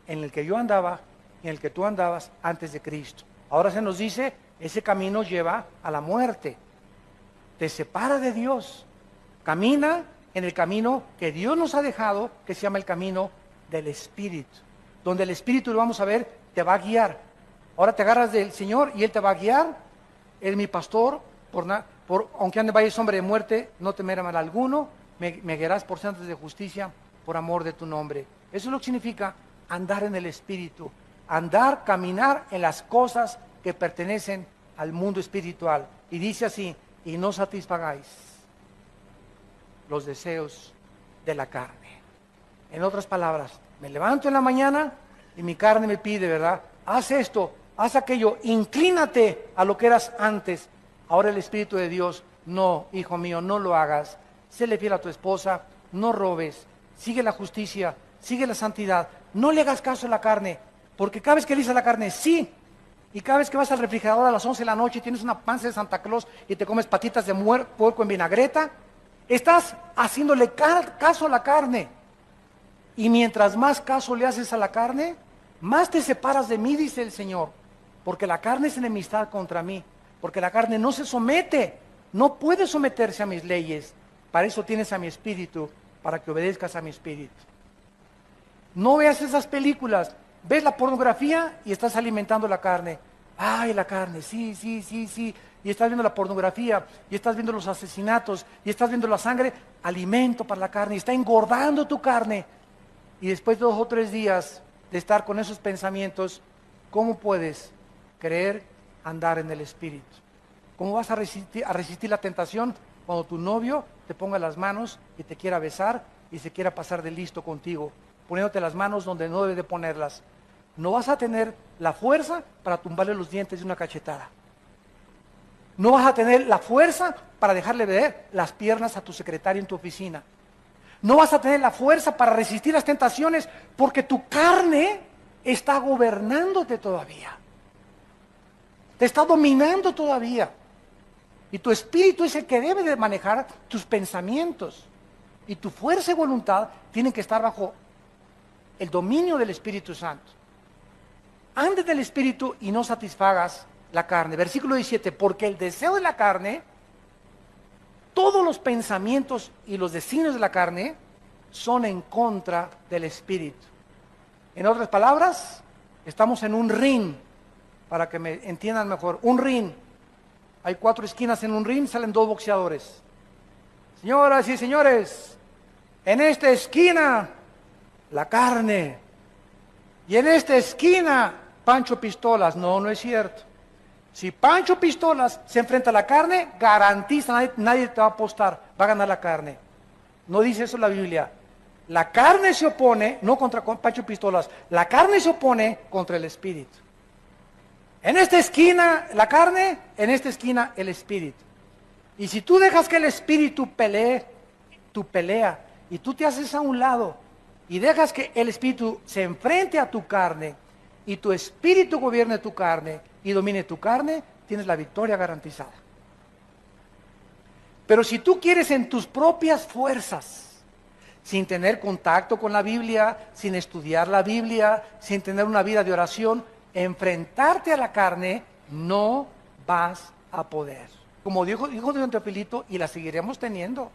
Speaker 1: en el que yo andaba, en el que tú andabas antes de Cristo. Ahora se nos dice, ese camino lleva a la muerte. Te separa de Dios. Camina en el camino que Dios nos ha dejado, que se llama el camino del Espíritu. Donde el Espíritu, lo vamos a ver, te va a guiar. Ahora te agarras del Señor y Él te va a guiar. Él es mi pastor, aunque ande en valle de sombra de muerte, no temeré mal alguno. Me guiarás por sendas de justicia, por amor de tu nombre. Eso es lo que significa andar en el Espíritu. Andar, caminar en las cosas que pertenecen al mundo espiritual. Y dice así, y no satisfagáis los deseos de la carne. En otras palabras, me levanto en la mañana y mi carne me pide, ¿verdad? Haz esto, haz aquello, inclínate a lo que eras antes. Ahora el Espíritu de Dios, no, hijo mío, no lo hagas. Séle fiel a tu esposa, no robes, sigue la justicia, sigue la santidad. No le hagas caso a la carne, porque cada vez que le dices a la carne, sí, y cada vez que vas al refrigerador a las 11 de la noche y tienes una panza de Santa Claus y te comes patitas de puerco en vinagreta, estás haciéndole caso a la carne. Y mientras más caso le haces a la carne, más te separas de mí, dice el Señor. Porque la carne es enemistad contra mí. Porque la carne no se somete, no puede someterse a mis leyes. Para eso tienes a mi espíritu, para que obedezcas a mi espíritu. No veas esas películas. Ves la pornografía y estás alimentando la carne. Ay, la carne, sí. Y estás viendo la pornografía, y estás viendo los asesinatos, y estás viendo la sangre, alimento para la carne, y está engordando tu carne. Y después de 2 o 3 días de estar con esos pensamientos, ¿cómo puedes creer andar en el Espíritu? ¿Cómo vas a resistir la tentación cuando tu novio te ponga las manos y te quiera besar y se quiera pasar de listo contigo, poniéndote las manos donde no debe de ponerlas? No vas a tener la fuerza para tumbarle los dientes de una cachetada. No vas a tener la fuerza para dejarle ver las piernas a tu secretario en tu oficina. No vas a tener la fuerza para resistir las tentaciones porque tu carne está gobernándote todavía. Te está dominando todavía. Y tu espíritu es el que debe de manejar tus pensamientos. Y tu fuerza y voluntad tienen que estar bajo el dominio del Espíritu Santo. Andes del Espíritu y no satisfagas la carne. Versículo 17, porque el deseo de la carne, todos los pensamientos y los designios de la carne son en contra del Espíritu. En otras palabras, estamos en un ring, para que me entiendan mejor. Un ring. Hay 4 esquinas en un ring, salen 2 boxeadores. Señoras y señores, en esta esquina, la carne. Y en esta esquina, Pancho Pistolas. No, no es cierto. Si Pancho Pistolas se enfrenta a la carne, garantiza, nadie te va a apostar, va a ganar la carne. No dice eso la Biblia. La carne se opone, no contra Pancho Pistolas, la carne se opone contra el Espíritu. En esta esquina la carne, en esta esquina el Espíritu. Y si tú dejas que el Espíritu pelee, tu pelea, y tú te haces a un lado, y dejas que el Espíritu se enfrente a tu carne, y tu Espíritu gobierne tu carne, y domine tu carne, tienes la victoria garantizada. Pero si tú quieres en tus propias fuerzas, sin tener contacto con la Biblia, sin estudiar la Biblia, sin tener una vida de oración, enfrentarte a la carne, no vas a poder. Como dijo don Teofilito, y la seguiremos teniendo.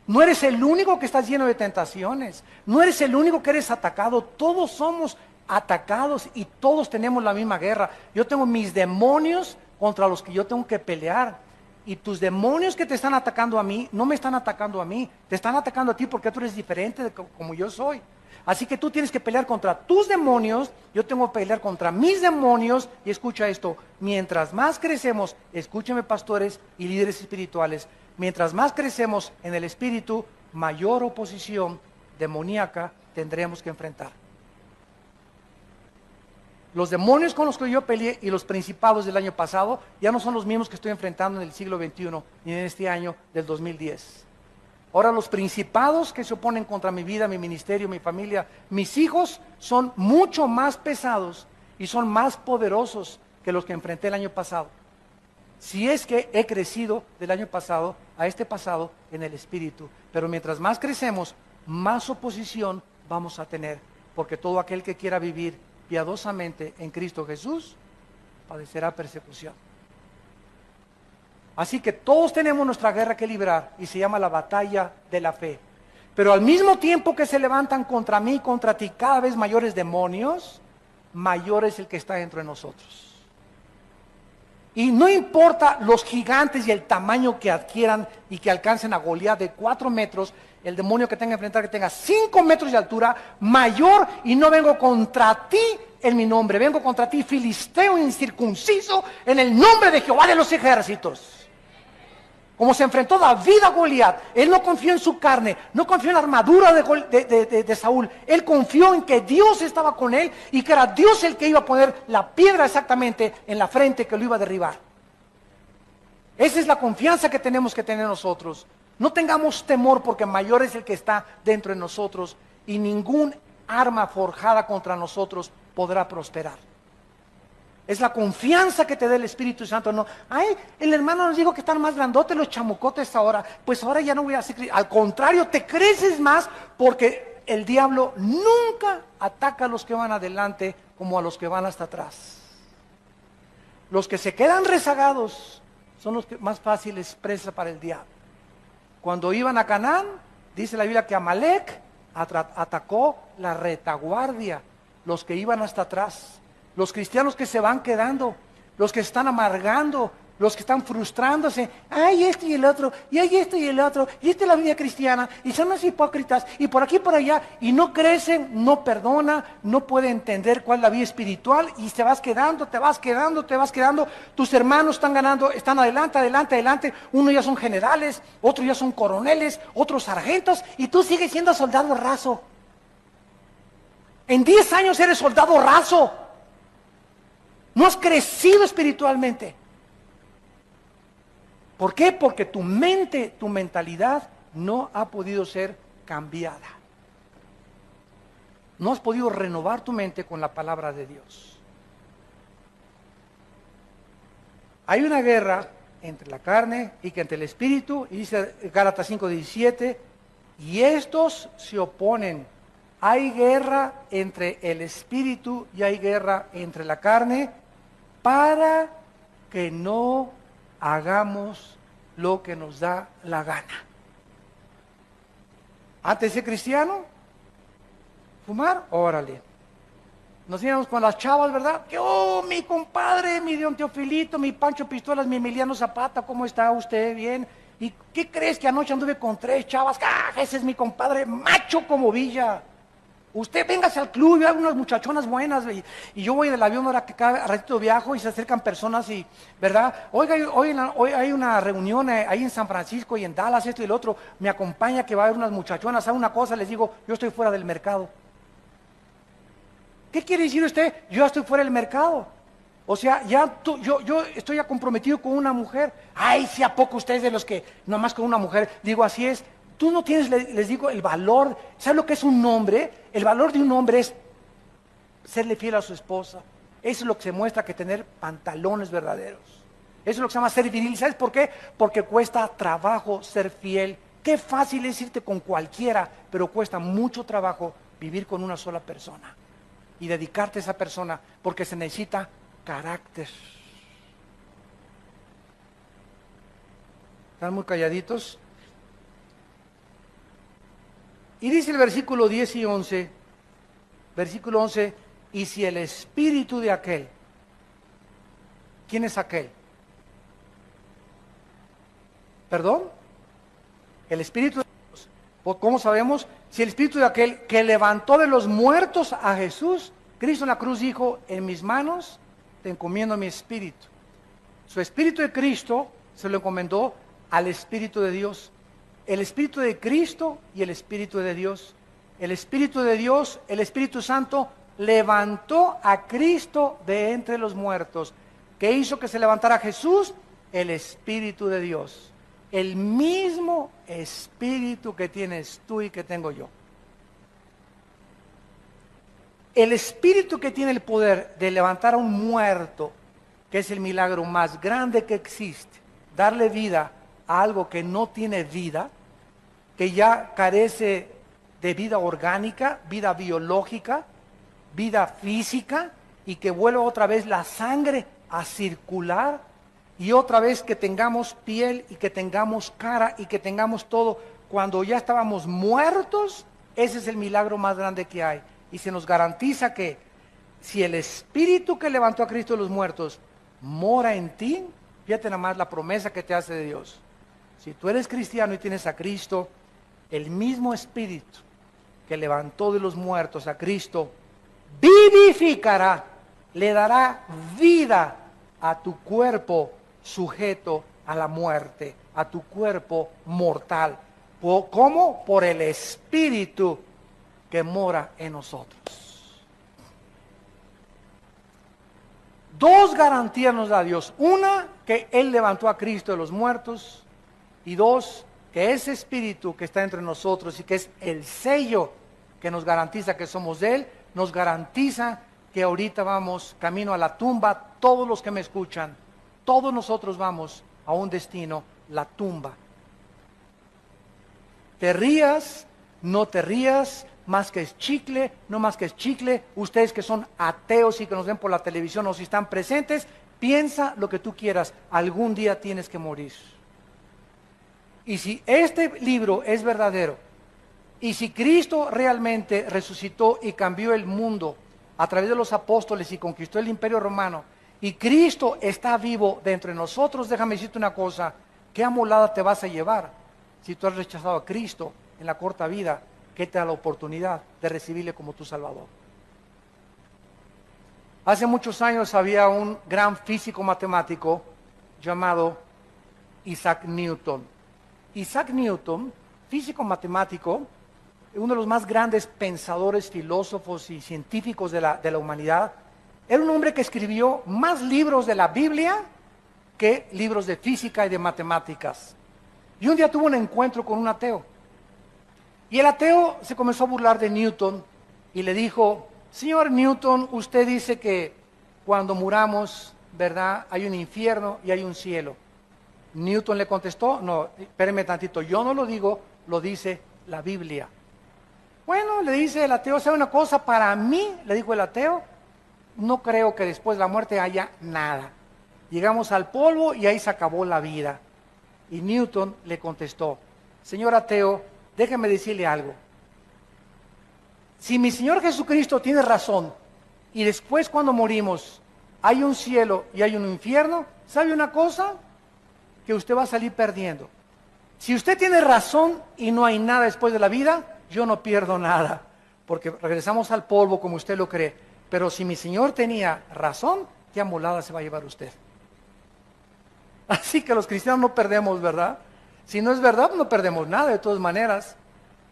Speaker 1: No eres el único que estás lleno de tentaciones, no eres el único que eres atacado, todos somos atacados y todos tenemos la misma guerra. Yo tengo mis demonios contra los que yo tengo que pelear. Y tus demonios que te están atacando a mí, no me están atacando a mí, te están atacando a ti porque tú eres diferente de como yo soy. Así que tú tienes que pelear contra tus demonios, yo tengo que pelear contra mis demonios. Y escucha esto, mientras más crecemos, escúcheme pastores y líderes espirituales, mientras más crecemos en el espíritu, mayor oposición demoníaca tendremos que enfrentar. Los demonios con los que yo peleé y los principados del año pasado ya no son los mismos que estoy enfrentando en el siglo XXI ni en este año del 2010. Ahora los principados que se oponen contra mi vida, mi ministerio, mi familia, mis hijos, son mucho más pesados y son más poderosos que los que enfrenté el año pasado. Si es que he crecido del año pasado a este pasado en el espíritu. Pero mientras más crecemos, más oposición vamos a tener. Porque todo aquel que quiera vivir piadosamente en Cristo Jesús, padecerá persecución. Así que todos tenemos nuestra guerra que librar y se llama la batalla de la fe. Pero al mismo tiempo que se levantan contra mí y contra ti cada vez mayores demonios, mayor es el que está dentro de nosotros. Y no importa los gigantes y el tamaño que adquieran y que alcancen a Goliat de 4 metros, el demonio que tenga que enfrentar que tenga 5 metros de altura, mayor, y no vengo contra ti en mi nombre, vengo contra ti filisteo incircunciso en el nombre de Jehová de los ejércitos. Como se enfrentó David a Goliat, él no confió en su carne, no confió en la armadura de Saúl, él confió en que Dios estaba con él y que era Dios el que iba a poner la piedra exactamente en la frente que lo iba a derribar. Esa es la confianza que tenemos que tener nosotros. No tengamos temor porque mayor es el que está dentro de nosotros y ningún arma forjada contra nosotros podrá prosperar. Es la confianza que te da el Espíritu Santo. No, ay, el hermano nos dijo que están más grandotes los chamucotes ahora. Pues ahora ya no voy a hacer. Al contrario, te creces más porque el diablo nunca ataca a los que van adelante como a los que van hasta atrás. Los que se quedan rezagados son los que más fáciles presa para el diablo. Cuando iban a Canaán, dice la Biblia que Amalek atacó la retaguardia, los que iban hasta atrás. Los cristianos que se van quedando, los que están amargando, los que están frustrándose, ay esto y el otro, y hay esto y el otro, y esta es la vida cristiana, y son los hipócritas, y por aquí y por allá, y no crecen, no perdona, no puede entender cuál es la vida espiritual, y te vas quedando, tus hermanos están ganando, están adelante, unos ya son generales, otros ya son coroneles, otros sargentos, y tú sigues siendo soldado raso. En 10 años eres soldado raso. No has crecido espiritualmente. ¿Por qué? Porque tu mente, tu mentalidad no ha podido ser cambiada. No has podido renovar tu mente con la palabra de Dios. Hay una guerra entre la carne y que entre el espíritu, y dice Gálatas 5:17, y estos se oponen. Hay guerra entre el espíritu y hay guerra entre la carne para que no hagamos lo que nos da la gana. Antes de ser cristiano, fumar, órale. Nos íbamos con las chavas, ¿verdad? Que, oh, mi compadre, mi don Teofilito, mi Pancho Pistolas, mi Emiliano Zapata, ¿cómo está usted? Bien. ¿Y qué crees que anoche anduve con 3 chavas? ¡Ah, ese es mi compadre, macho como Villa! Usted véngase al club, y hay unas muchachonas buenas, y yo voy del avión ahora que cada ratito viajo y se acercan personas y, ¿verdad? Oiga, hoy hay una reunión ahí en San Francisco y en Dallas, esto y el otro, me acompaña que va a haber unas muchachonas, ¿sabe una cosa? Les digo, yo estoy fuera del mercado. ¿Qué quiere decir usted? Yo ya estoy fuera del mercado. O sea, yo estoy ya comprometido con una mujer. Ay, si a poco ustedes de los que nomás con una mujer, digo, así es. Tú no tienes, les digo, el valor. ¿Sabes lo que es un hombre? El valor de un hombre es serle fiel a su esposa. Eso es lo que se muestra que tener pantalones verdaderos. Eso es lo que se llama ser viril. ¿Sabes por qué? Porque cuesta trabajo ser fiel. Qué fácil es irte con cualquiera, pero cuesta mucho trabajo vivir con una sola persona y dedicarte a esa persona porque se necesita carácter. ¿Están muy calladitos? Y dice el versículo 10 y 11, versículo 11, y si el espíritu de aquel, ¿quién es aquel? ¿Perdón? El espíritu de Dios. ¿Cómo sabemos? Si el espíritu de aquel que levantó de los muertos a Jesús, Cristo en la cruz dijo, en mis manos te encomiendo mi espíritu. Su espíritu de Cristo se lo encomendó al espíritu de Dios. El Espíritu de Cristo y el Espíritu de Dios. El Espíritu de Dios, el Espíritu Santo, levantó a Cristo de entre los muertos. ¿Qué hizo que se levantara Jesús? El Espíritu de Dios. El mismo Espíritu que tienes tú y que tengo yo. El Espíritu que tiene el poder de levantar a un muerto, que es el milagro más grande que existe, darle vida a algo que no tiene vida, que ya carece de vida orgánica, vida biológica, vida física, y que vuelva otra vez la sangre a circular, y otra vez que tengamos piel y que tengamos cara y que tengamos todo, cuando ya estábamos muertos. Ese es el milagro más grande que hay, y se nos garantiza que si el Espíritu que levantó a Cristo de los muertos mora en ti, fíjate nada más la promesa que te hace de Dios. Si tú eres cristiano y tienes a Cristo, el mismo Espíritu que levantó de los muertos a Cristo vivificará, le dará vida a tu cuerpo sujeto a la muerte, a tu cuerpo mortal. ¿Cómo? Por el Espíritu que mora en nosotros. Dos garantías nos da Dios. Una, que Él levantó a Cristo de los muertos. Y dos, que ese Espíritu que está entre nosotros y que es el sello que nos garantiza que somos de Él, nos garantiza que ahorita vamos camino a la tumba. Todos los que me escuchan, todos nosotros vamos a un destino, la tumba. Te rías, no te rías, más que es chicle, no más que es chicle. Ustedes que son ateos y que nos ven por la televisión o si están presentes, piensa lo que tú quieras, algún día tienes que morir. Y si este libro es verdadero, y si Cristo realmente resucitó y cambió el mundo a través de los apóstoles y conquistó el Imperio Romano, y Cristo está vivo dentro de nosotros, déjame decirte una cosa, ¿qué amolada te vas a llevar si tú has rechazado a Cristo en la corta vida que te da la oportunidad de recibirle como tu Salvador? Hace muchos años había un gran físico matemático llamado Isaac Newton. Isaac Newton, físico matemático, uno de los más grandes pensadores, filósofos y científicos de la humanidad, era un hombre que escribió más libros de la Biblia que libros de física y de matemáticas. Y un día tuvo un encuentro con un ateo. Y el ateo se comenzó a burlar de Newton y le dijo: señor Newton, usted dice que cuando muramos, ¿verdad?, hay un infierno y hay un cielo. Newton le contestó: no, espéreme tantito, yo no lo digo, lo dice la Biblia. Bueno, le dice el ateo, ¿sabe una cosa? Para mí, le dijo el ateo, no creo que después de la muerte haya nada. Llegamos al polvo y ahí se acabó la vida. Y Newton le contestó: señor ateo, déjeme decirle algo. Si mi Señor Jesucristo tiene razón y después cuando morimos hay un cielo y hay un infierno, ¿sabe una cosa? Que usted va a salir perdiendo. Si usted tiene razón y no hay nada después de la vida, yo no pierdo nada, porque regresamos al polvo como usted lo cree. Pero si mi Señor tenía razón, qué amolada se va a llevar usted. Así que los cristianos no perdemos, ¿verdad? Si no es verdad, no perdemos nada de todas maneras.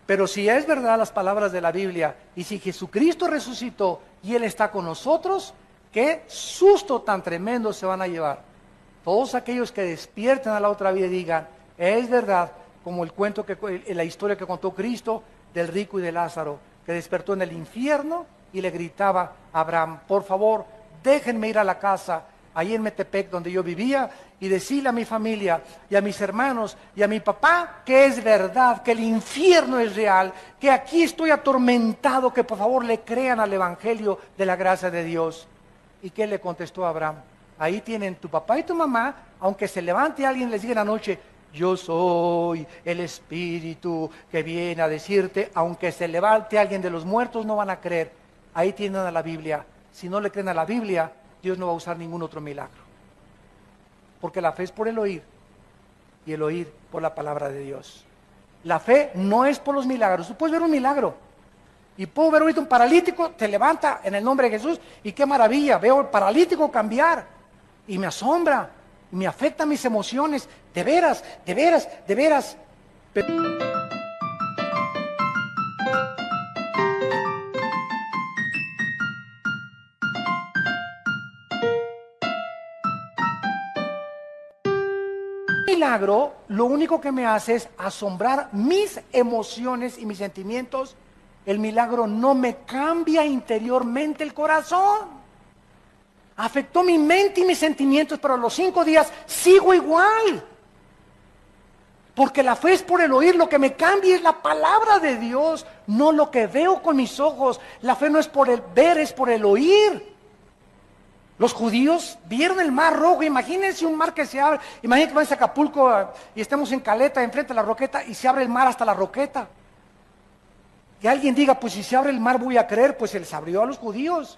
Speaker 1: Pero si es verdad las palabras de la Biblia, y si Jesucristo resucitó y Él está con nosotros, qué susto tan tremendo se van a llevar. Todos aquellos que despierten a la otra vida y digan: es verdad, como el cuento, la historia que contó Cristo del rico y de Lázaro, que despertó en el infierno y le gritaba a Abraham: por favor, déjenme ir a la casa, ahí en Metepec donde yo vivía, y decirle a mi familia y a mis hermanos y a mi papá que es verdad, que el infierno es real, que aquí estoy atormentado, que por favor le crean al evangelio de la gracia de Dios. ¿Y qué le contestó Abraham? Ahí tienen tu papá y tu mamá, aunque se levante alguien y les diga en la noche: yo soy el Espíritu que viene a decirte, aunque se levante alguien de los muertos, no van a creer. Ahí tienen a la Biblia. Si no le creen a la Biblia, Dios no va a usar ningún otro milagro. Porque la fe es por el oír, y el oír por la palabra de Dios. La fe no es por los milagros. Tú puedes ver un milagro, y puedo ver ahorita un paralítico, te levanta en el nombre de Jesús, y qué maravilla, veo al paralítico cambiar, y me asombra, y me afecta mis emociones, de veras, de veras, de veras. milagro lo único que me hace es asombrar mis emociones y mis sentimientos. El milagro no me cambia interiormente el corazón. Afectó mi mente y mis sentimientos, pero a los 5 días sigo igual. Porque la fe es por el oír, lo que me cambia es la palabra de Dios, no lo que veo con mis ojos. La fe no es por el ver, es por el oír. Los judíos vieron el mar rojo, imagínense un mar que se abre, imagínense que vamos a Acapulco y estemos en Caleta, enfrente de la Roqueta, y se abre el mar hasta la Roqueta. Y alguien diga, pues si se abre el mar voy a creer, pues se les abrió a los judíos.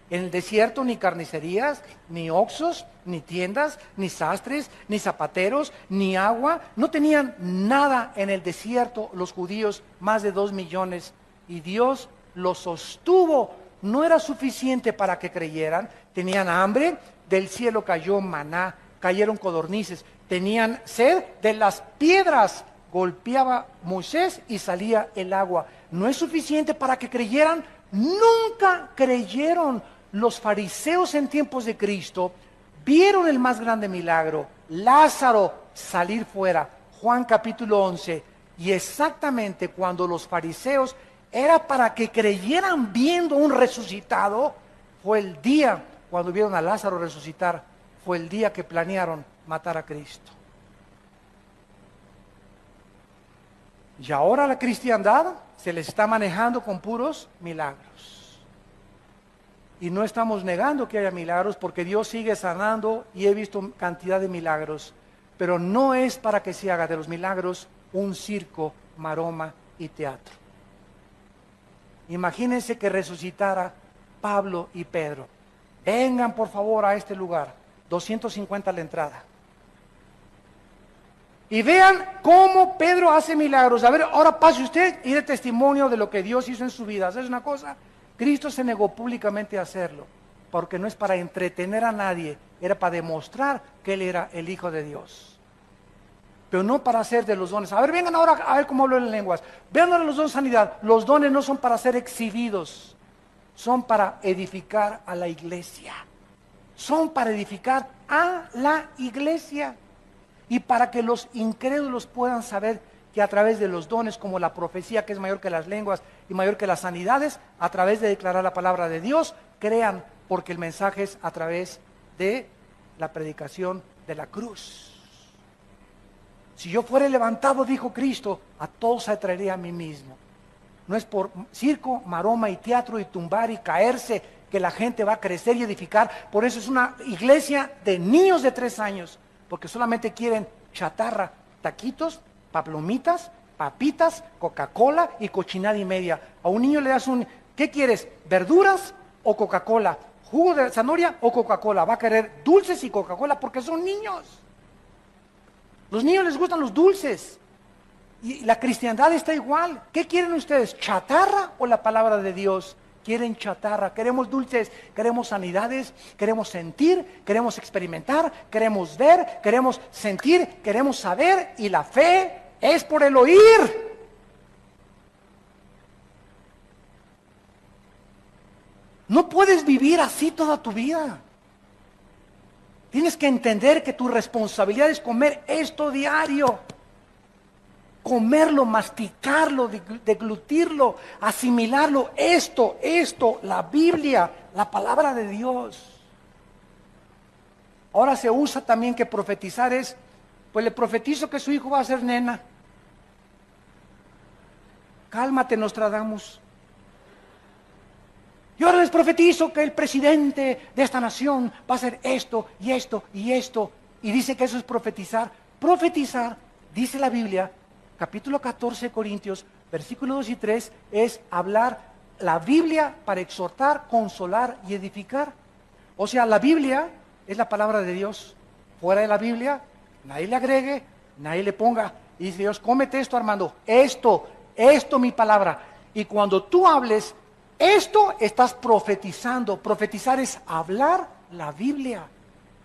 Speaker 1: En el desierto ni carnicerías, ni oxos, ni tiendas, ni sastres, ni zapateros, ni agua. No tenían nada en el desierto los judíos, más de 2 millones. Y Dios los sostuvo. No era suficiente para que creyeran. Tenían hambre, del cielo cayó maná, cayeron codornices. Tenían sed, de las piedras golpeaba Moisés y salía el agua. No es suficiente para que creyeran. Nunca creyeron. Los fariseos en tiempos de Cristo vieron el más grande milagro, Lázaro salir fuera, Juan capítulo 11, y exactamente cuando los fariseos era para que creyeran viendo un resucitado, fue el día cuando vieron a Lázaro resucitar, fue el día que planearon matar a Cristo. Y ahora la cristiandad se les está manejando con puros milagros. Y no estamos negando que haya milagros porque Dios sigue sanando y he visto cantidad de milagros. Pero no es para que se haga de los milagros un circo, maroma y teatro. Imagínense que resucitara Pablo y Pedro. Vengan por favor a este lugar, 250 a la entrada. Y vean cómo Pedro hace milagros. A ver, ahora pase usted y dé testimonio de lo que Dios hizo en su vida. ¿Sabes una cosa? Cristo se negó públicamente a hacerlo, porque no es para entretener a nadie, era para demostrar que Él era el Hijo de Dios. Pero no para hacer de los dones. A ver, vengan ahora a ver cómo hablo en lenguas. Vean ahora los dones de sanidad. Los dones no son para ser exhibidos, son para edificar a la iglesia. Son para edificar a la iglesia. Y para que los incrédulos puedan saber que a través de los dones como la profecía, que es mayor que las lenguas y mayor que las sanidades, a través de declarar la palabra de Dios, crean, porque el mensaje es a través de la predicación de la cruz. Si yo fuera levantado, dijo Cristo, a todos atraería a mí mismo. No es por circo, maroma y teatro y tumbar y caerse que la gente va a crecer y edificar. Por eso es una iglesia de niños de 3 años, porque solamente quieren chatarra, taquitos, palomitas, papitas, Coca-Cola y cochinada y media. A un niño le das ¿qué quieres? ¿Verduras o Coca-Cola? ¿Jugo de zanahoria o Coca-Cola? Va a querer dulces y Coca-Cola porque son niños. Los niños les gustan los dulces. Y la cristiandad está igual. ¿Qué quieren ustedes? ¿Chatarra o la palabra de Dios? Quieren chatarra, queremos dulces, queremos sanidades, queremos sentir, queremos experimentar, queremos ver, queremos sentir, queremos saber, y la fe es por el oír. No puedes vivir así toda tu vida. Tienes que entender que tu responsabilidad es comer esto diario. Comerlo, masticarlo, deglutirlo, asimilarlo, esto, la Biblia, la palabra de Dios. Ahora se usa también que profetizar es, pues le profetizo que su hijo va a ser nena. Cálmate, Nostradamus. Y ahora les profetizo que el presidente de esta nación va a hacer esto y esto y esto. Y dice que eso es profetizar. Profetizar, dice la Biblia, capítulo 14 de Corintios, versículos 2 y 3, es hablar la Biblia para exhortar, consolar y edificar. O sea, la Biblia es la palabra de Dios. Fuera de la Biblia, nadie le agregue, nadie le ponga. Y dice Dios, cómete esto, Armando, esto, mi palabra. Y cuando tú hables esto, estás profetizando. Profetizar es hablar la Biblia,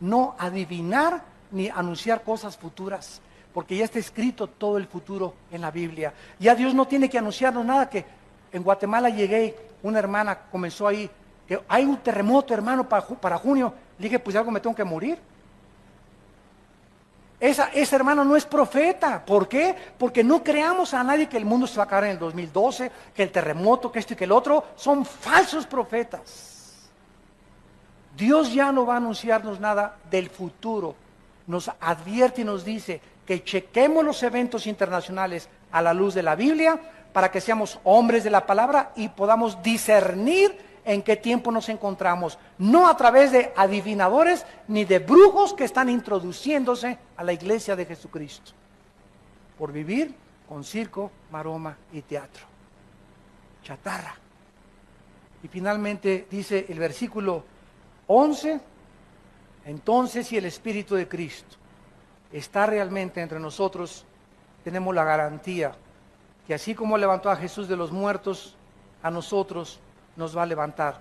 Speaker 1: no adivinar ni anunciar cosas futuras. Porque ya está escrito todo el futuro en la Biblia. Ya Dios no tiene que anunciarnos nada. Que en Guatemala llegué, una hermana comenzó ahí, que hay un terremoto, hermano, para junio. Le dije, pues algo me tengo que morir. Esa hermana no es profeta. ¿Por qué? Porque no creamos a nadie que el mundo se va a acabar en el 2012, que el terremoto, que esto y que el otro. Son falsos profetas. Dios ya no va a anunciarnos nada del futuro. Nos advierte y nos dice que chequemos los eventos internacionales a la luz de la Biblia para que seamos hombres de la palabra y podamos discernir en qué tiempo nos encontramos, no a través de adivinadores ni de brujos que están introduciéndose a la iglesia de Jesucristo, por vivir con circo, maroma y teatro. Chatarra. Y finalmente dice el versículo 11, entonces si el Espíritu de Cristo está realmente entre nosotros, tenemos la garantía que así como levantó a Jesús de los muertos, a nosotros nos va a levantar.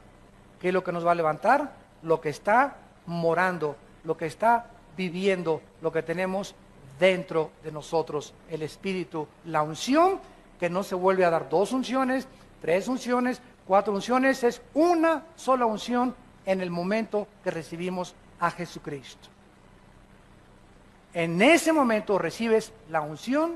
Speaker 1: ¿Qué es lo que nos va a levantar? Lo que está morando, lo que está viviendo, lo que tenemos dentro de nosotros, el Espíritu, la unción, que no se vuelve a dar 2 unciones, 3 unciones, 4 unciones, es una sola unción en el momento que recibimos a Jesucristo. En ese momento recibes la unción,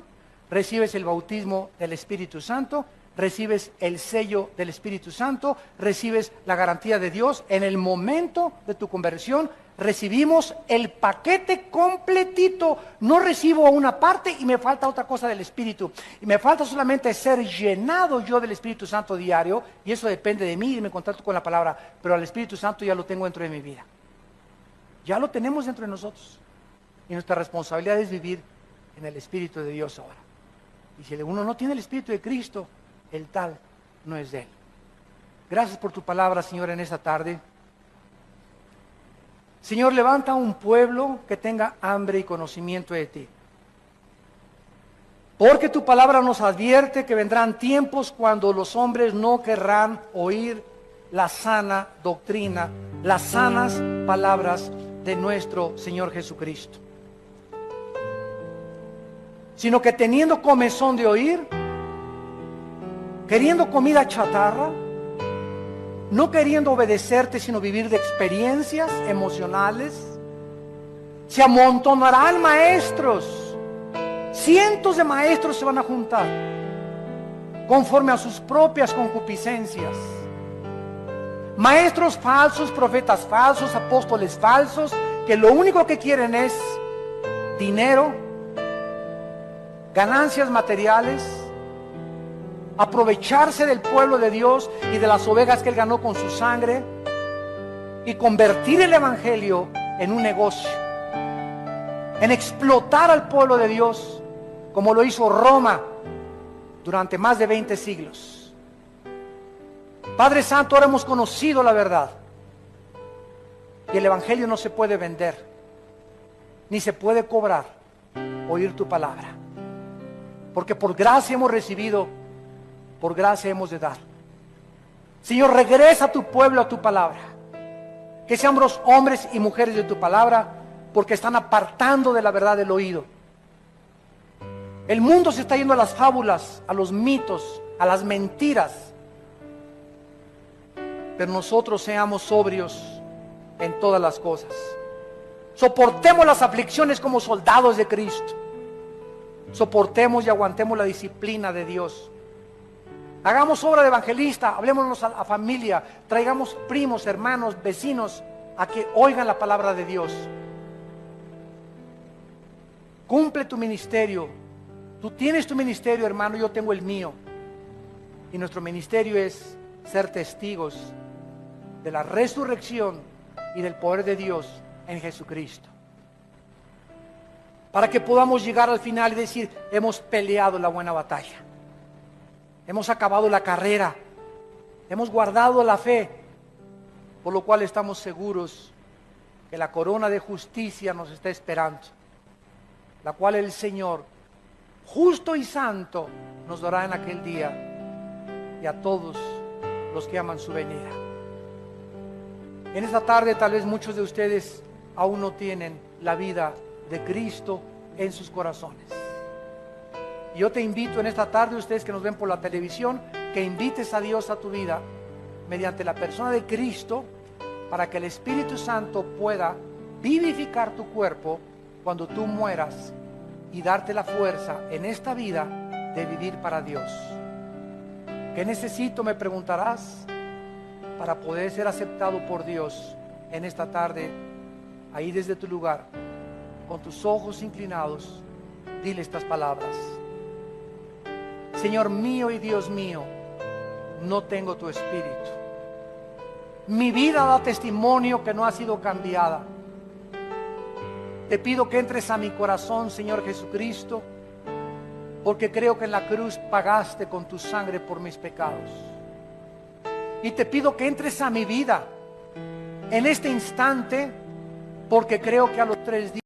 Speaker 1: recibes el bautismo del Espíritu Santo, recibes el sello del Espíritu Santo, recibes la garantía de Dios. En el momento de tu conversión recibimos el paquete completito. No recibo una parte y me falta otra cosa del Espíritu. Y me falta solamente ser llenado yo del Espíritu Santo diario, y eso depende de mí y me contacto con la palabra, pero al Espíritu Santo ya lo tengo dentro de mi vida. Ya lo tenemos dentro de nosotros. Y nuestra responsabilidad es vivir en el Espíritu de Dios ahora. Y si uno no tiene el Espíritu de Cristo, el tal no es de Él. Gracias por tu palabra, Señor, en esta tarde. Señor, levanta un pueblo que tenga hambre y conocimiento de ti. Porque tu palabra nos advierte que vendrán tiempos cuando los hombres no querrán oír la sana doctrina, las sanas palabras de nuestro Señor Jesucristo, sino que teniendo comezón de oír, queriendo comida chatarra, no queriendo obedecerte, sino vivir de experiencias emocionales, se amontonarán maestros, cientos de maestros se van a juntar, conforme a sus propias concupiscencias. Maestros falsos, profetas falsos, apóstoles falsos, que lo único que quieren es dinero, ganancias materiales, aprovecharse del pueblo de Dios y de las ovejas que Él ganó con su sangre, y convertir el evangelio en un negocio, en explotar al pueblo de Dios, como lo hizo Roma durante más de 20 siglos. Padre Santo, ahora hemos conocido la verdad, y el evangelio no se puede vender, ni se puede cobrar, oír tu palabra, porque por gracia hemos recibido, por gracia hemos de dar. Señor, regresa a tu pueblo a tu palabra, que seamos hombres y mujeres de tu palabra, porque están apartando de la verdad el oído. El mundo se está yendo a las fábulas, a los mitos, a las mentiras, pero nosotros seamos sobrios en todas las cosas. Soportemos las aflicciones como soldados de Cristo. Soportemos y aguantemos la disciplina de Dios. Hagamos obra de evangelista, hablémonos a familia, traigamos primos, hermanos, vecinos a que oigan la palabra de Dios. Cumple tu ministerio. Tú tienes tu ministerio, hermano, yo tengo el mío. Y nuestro ministerio es ser testigos de la resurrección y del poder de Dios en Jesucristo, para que podamos llegar al final y decir: hemos peleado la buena batalla, hemos acabado la carrera, hemos guardado la fe, por lo cual estamos seguros que la corona de justicia nos está esperando, la cual el Señor, justo y santo, nos dará en aquel día, y a todos los que aman su venida. En esta tarde tal vez muchos de ustedes aún no tienen la vida de Cristo en sus corazones. Yo te invito en esta tarde, ustedes que nos ven por la televisión, que invites a Dios a tu vida mediante la persona de Cristo, para que el Espíritu Santo pueda vivificar tu cuerpo cuando tú mueras y darte la fuerza en esta vida de vivir para Dios. ¿Qué necesito?, me preguntarás, para poder ser aceptado por Dios en esta tarde. Ahí desde tu lugar, con tus ojos inclinados, dile estas palabras: Señor mío y Dios mío, no tengo tu espíritu. Mi vida da testimonio que no ha sido cambiada. Te pido que entres a mi corazón, Señor Jesucristo, porque creo que en la cruz pagaste con tu sangre por mis pecados. Y te pido que entres a mi vida en este instante, porque creo que a los 3 días